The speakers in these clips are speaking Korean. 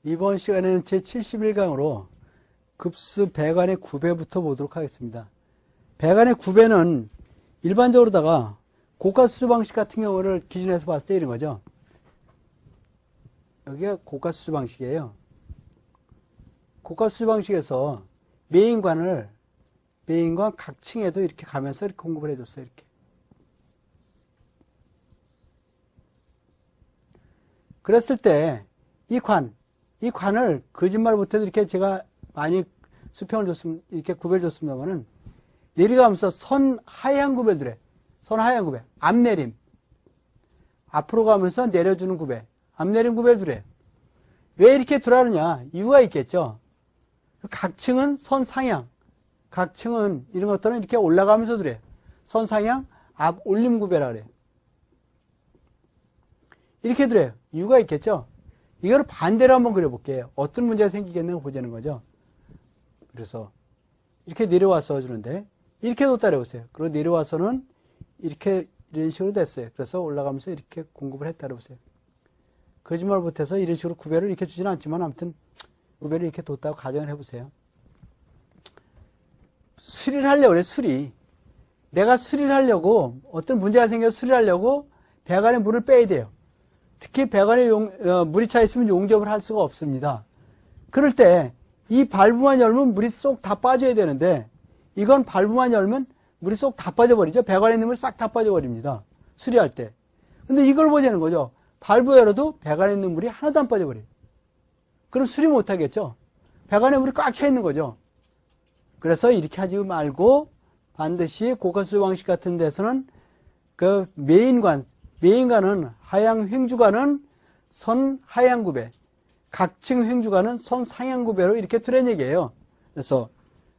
이번 시간에는 제71강으로 급수 배관의 구배부터 보도록 하겠습니다. 배관의 구배는 일반적으로다가 고가수조 방식 같은 경우를 기준에서 봤을 때 이런 거죠. 여기가 고가수조 방식이에요. 고가수조 방식에서 메인관 각 층에도 이렇게 가면서 이렇게 공급을 해줬어요. 이렇게. 그랬을 때 이 관을 거짓말 못해도 이렇게 제가 많이 수평을 줬으면, 이렇게 구배를 줬습니다만은 내려가면서 선 하향 구배를 해. 선 하향 구배. 앞내림. 앞으로 가면서 내려주는 구배. 앞내림 구배를 두래. 왜 이렇게 두라느냐? 이유가 있겠죠. 각 층은 선 상향. 각 층은 이런 것들은 이렇게 올라가면서 두래. 선 상향, 앞 올림 구배라 그래. 이렇게 두래요. 이유가 있겠죠. 이거를 반대로 한번 그려볼게요. 어떤 문제가 생기겠는가 보자는 거죠. 그래서 이렇게 내려와서 주는데 이렇게도 따라해보세요. 그리고 내려와서는 이렇게 이런 식으로 됐어요. 그래서 올라가면서 이렇게 공급을 했다 해보세요. 거짓말 못해서 이런 식으로 구배를 이렇게 주지는 않지만 아무튼 구배를 이렇게 뒀다고 가정을 해보세요. 수리를 하려고 그래. 수리. 내가 수리를 하려고 어떤 문제가 생겨서 수리를 하려고 배관에 물을 빼야 돼요. 특히 배관에 물이 차 있으면 용접을 할 수가 없습니다. 그럴 때 이 발브만 열면 물이 쏙 다 빠져야 되는데 이건 발브만 열면 물이 쏙 다 빠져버리죠. 배관에 있는 물 싹 다 빠져버립니다. 수리할 때. 근데 이걸 보자는 거죠. 발브 열어도 배관에 있는 물이 하나도 안 빠져버려요. 그럼 수리 못하겠죠. 배관에 물이 꽉 차 있는 거죠. 그래서 이렇게 하지 말고 반드시 고가수조 방식 같은 데서는 그 메인관은 하향 횡주관은 선 하향 구배, 각층 횡주관은 선 상향 구배로 이렇게 두란 얘기예요. 그래서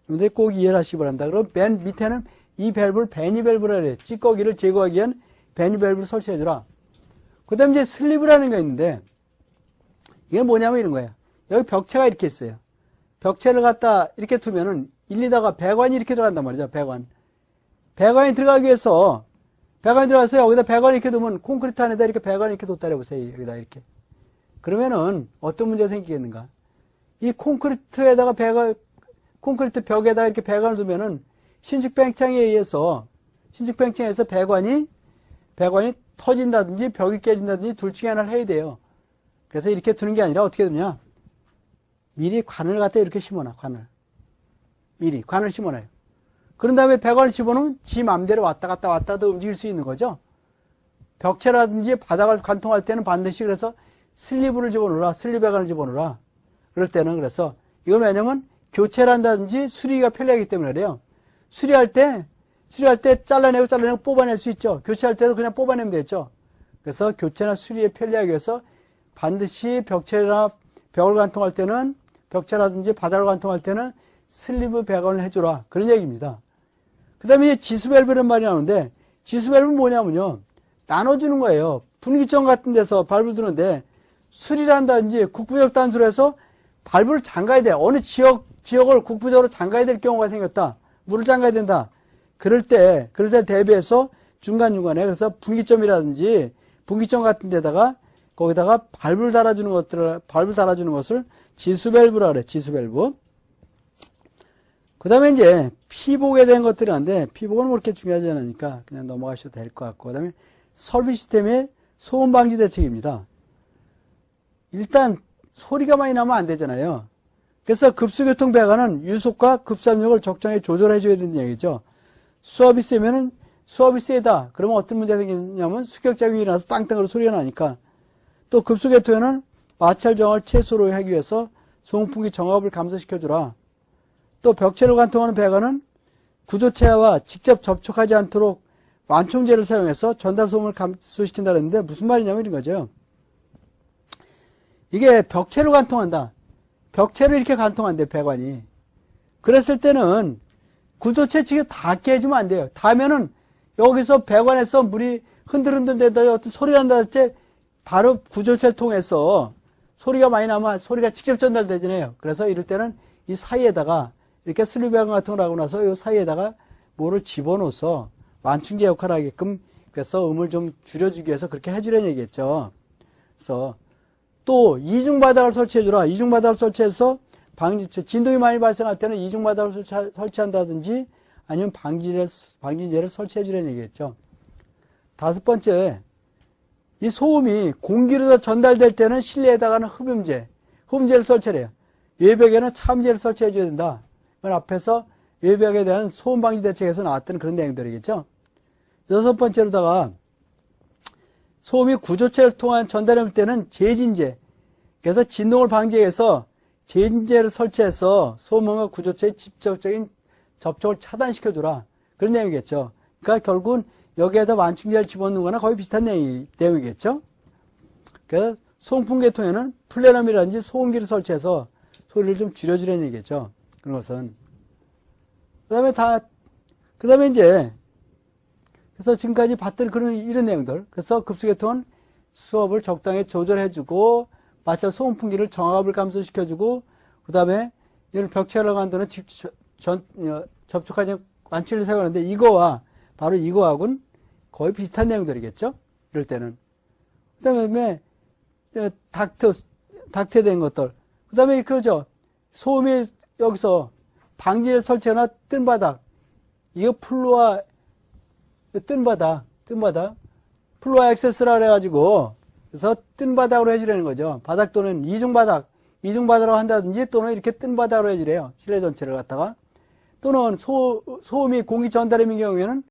여러분들 꼭 이해를 하시기 바랍니다. 그럼 맨 밑에는 이 밸브를 베니 밸브라 그래요. 찌꺼기를 제거하기 위한 베니 밸브를 설치해주라. 그 다음에 이제 슬리브라는 게 있는데 이게 뭐냐면 이런 거예요. 여기 벽체가 이렇게 있어요. 벽체를 갖다 이렇게 두면은 일리다가 배관이 이렇게 들어간단 말이죠. 배관이 들어가기 위해서 배관이 들어가서 여기다 배관을 이렇게 두면 콘크리트 안에다 이렇게 배관을 이렇게 뒀다 해보세요. 여기다 이렇게. 그러면은 어떤 문제가 생기겠는가? 이 콘크리트에다가 콘크리트 벽에다가 이렇게 배관을 두면은 신축팽창에 의해서 배관이 터진다든지 벽이 깨진다든지 둘 중에 하나를 해야 돼요. 그래서 이렇게 두는 게 아니라 어떻게 두냐? 미리 관을 갖다 이렇게 심어놔, 미리 관을 심어놔요. 그런 다음에 배관을 집어넣으면 지 맘대로 왔다 갔다 움직일 수 있는 거죠. 벽체라든지 바닥을 관통할 때는 반드시 그래서 슬리브를 집어넣으라, 슬리브 배관을 집어넣으라. 그럴 때는 그래서 이건 왜냐면 교체를 한다든지 수리가 편리하기 때문에 그래요. 수리할 때 잘라내고 뽑아낼 수 있죠. 교체할 때도 그냥 뽑아내면 되죠. 그래서 교체나 수리에 편리하기 위해서 반드시 벽체나 벽을 관통할 때는 벽체라든지 바닥을 관통할 때는 슬리브 배관을 해주라. 그런 얘기입니다. 그 다음에 이제 지수밸브라는 말이 나오는데 지수밸브는 뭐냐면요. 나눠주는 거예요. 분기점 같은 데서 밸브를 두는데 수리를 한다든지 국부적 단수로 해서 밸브를 잠가야 돼. 어느 지역을 국부적으로 잠가야 될 경우가 생겼다. 물을 잠가야 된다. 그럴 때 대비해서 중간중간에 그래서 분기점이라든지 분기점 같은 데다가 거기다가 밸브를 달아주는 것을 지수밸브라 그래. 지수밸브. 그 다음에 이제 피복에 대한 것들이 있는데 피복은 뭐 그렇게 중요하지 않으니까 그냥 넘어가셔도 될 것 같고 그 다음에 설비 시스템의 소음 방지 대책입니다. 일단 소리가 많이 나면 안 되잖아요. 그래서 급수교통 배관은 유속과 급수압력을 적정하게 조절해 줘야 된다는 얘기죠. 수압이 세면은 수압이 세다. 그러면 어떤 문제가 생기냐면 수격작용이 일어나서 땅땅으로 소리가 나니까 또 급수교통에는 마찰 저항을 최소로 하기 위해서 송풍기 정압을 감소시켜주라. 또 벽체를 관통하는 배관은 구조체와 직접 접촉하지 않도록 완충제를 사용해서 전달 소음을 감소시킨다 그랬는데 무슨 말이냐면 이런 거죠. 이게 벽체를 관통한다. 벽체를 이렇게 관통한대 배관이. 그랬을 때는 구조체 측에 다 깨지면 안 돼요. 닿으면은 여기서 배관에서 물이 흔들흔들대다 어떤 소리가 난다 할 때 바로 구조체를 통해서 소리가 많이 나면 소리가 직접 전달되잖아요. 그래서 이럴 때는 이 사이에다가 이렇게 슬리브 배관 같은 걸 하고 나서 이 사이에다가 뭐를 집어넣어서 완충제 역할을 하게끔 그래서 음을 좀 줄여주기 위해서 그렇게 해주려는 얘기겠죠. 그래서 또 이중바닥을 설치해주라. 이중바닥을 설치해서 진동이 많이 발생할 때는 이중바닥을 설치한다든지 아니면 방진제를 설치해주라는 얘기겠죠. 다섯 번째, 이 소음이 공기로 전달될 때는 실내에다가는 흡음제를 설치해요. 외벽에는 차음제를 설치해줘야 된다. 이건 앞에서 외벽에 대한 소음 방지 대책에서 나왔던 그런 내용들이겠죠. 여섯 번째로다가 소음이 구조체를 통한 전달이 올 때는 제진제, 그래서 진동을 방지해서 제진제를 설치해서 소음과 구조체의 직접적인 접촉을 차단시켜주라. 그런 내용이겠죠. 그러니까 결국은 여기에다 완충제를 집어넣는 거나 거의 비슷한 내용이겠죠. 그래서 소음풍계통에는 플래너미라든지 소음기를 설치해서 소리를 좀 줄여주라는 얘기겠죠. 그런 것은. 그 다음에 이제, 그래서 지금까지 봤던 이런 내용들. 그래서 급수계통은 수업을 적당히 조절해주고, 마찬가지로 소음풍기를 정압을 감소시켜주고, 그 다음에 이런 벽체라고 하는 데는 접촉하지 완충제를 사용하는데, 바로 이거하고는 거의 비슷한 내용들이겠죠? 이럴 때는. 그 다음에, 닥트에 된 것들. 그 다음에 그죠. 소음이 여기서 방지를 설치하거나 뜬 바닥. 이거 뜬 바닥. 플루아 액세스라 그래가지고, 그래서 뜬 바닥으로 해주라는 거죠. 바닥 또는 이중바닥으로 한다든지 또는 이렇게 뜬 바닥으로 해주래요. 실내 전체를 갖다가. 또는 소음이 공기 전달음인 경우에는